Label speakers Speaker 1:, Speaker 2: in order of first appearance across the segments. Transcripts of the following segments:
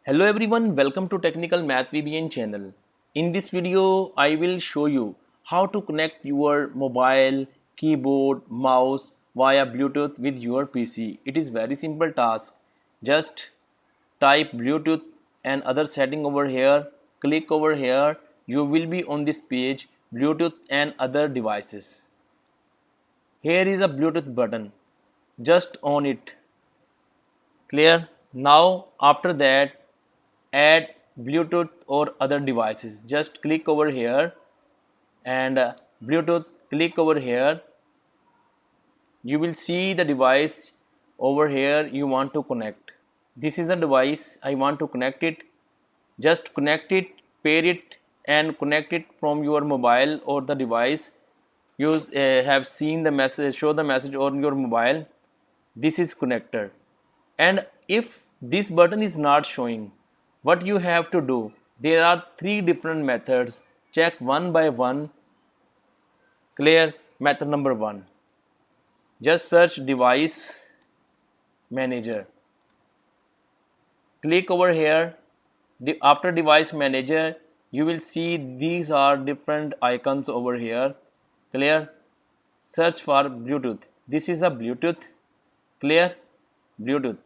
Speaker 1: Hello everyone, welcome to Technical Mathvbn channel. In this video, I will show you how to connect your mobile, keyboard, mouse via Bluetooth with your PC. It is very simple task. Just type Bluetooth and other setting over here, click over here, you will be on this page Bluetooth and other devices. Here is a Bluetooth button. Just on it. Clear? Now after that add Bluetooth or other devices. Just click over here and Bluetooth, click over here. You will see the device over here you want to connect. This is a device I want to connect it. Just connect it, pair it and connect it from your mobile or the device you have seen the message, show the message on your mobile. This is connector, and if this button is not showing, what you have to do, there are three different methods. Check one by one. Clear? Method number one, just search device manager, click over here. After device manager you will see these are different icons over here. Clear? Search for Bluetooth. This is a Bluetooth. Clear? Bluetooth.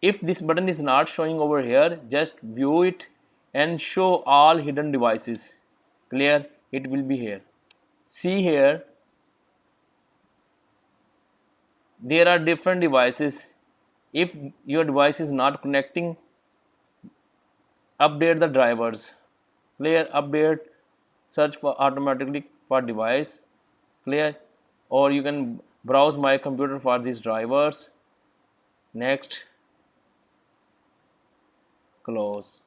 Speaker 1: If this button is not showing over here, just view it and show all hidden devices. Clear? It will be here. See here, there are different devices. If your device is not connecting, update the drivers. Clear? Update, search for automatically for device. Clear? Or you can browse my computer for these drivers. Next, close.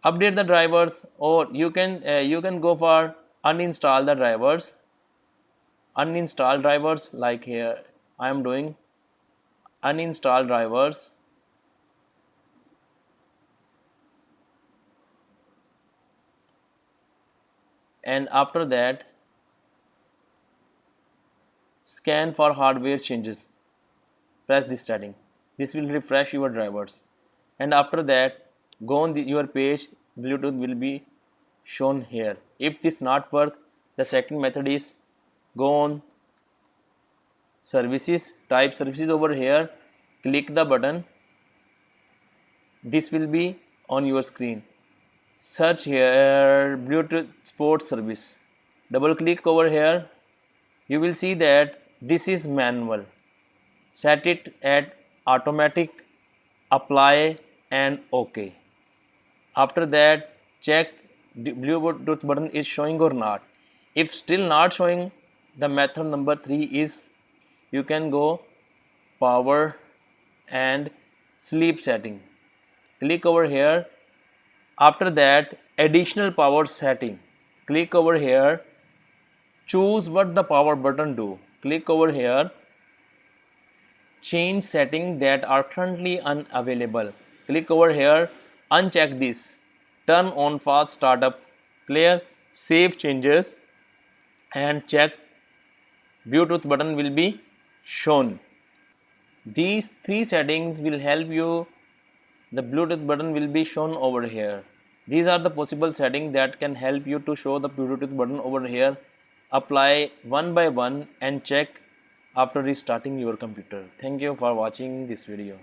Speaker 1: Update the drivers, or you can go for uninstall the drivers. Uninstall drivers, like here I am doing uninstall drivers. And after that scan for hardware changes. Press this setting. This will refresh your drivers. And after that go on your page, Bluetooth will be shown here. If this not work, the second method is go on services, type services over here, click the button. This will be on your screen. Search here Bluetooth support service. Double click over here. You will see that this is manual. Set it at automatic, apply and OK. After that check the Bluetooth button is showing or not. If still not showing, the method number 3 is you can go power and sleep setting. Click over here. After that additional power setting, click over here, choose what the power button do. Click over here, change setting that are currently unavailable. Click over here, uncheck this, turn on fast startup. Clear? Save changes and check Bluetooth button will be shown. These three settings will help you. The Bluetooth button will be shown over here. These are the possible settings that can help you to show the Bluetooth button over here. Apply one by one and check after restarting your computer. Thank you for watching this video.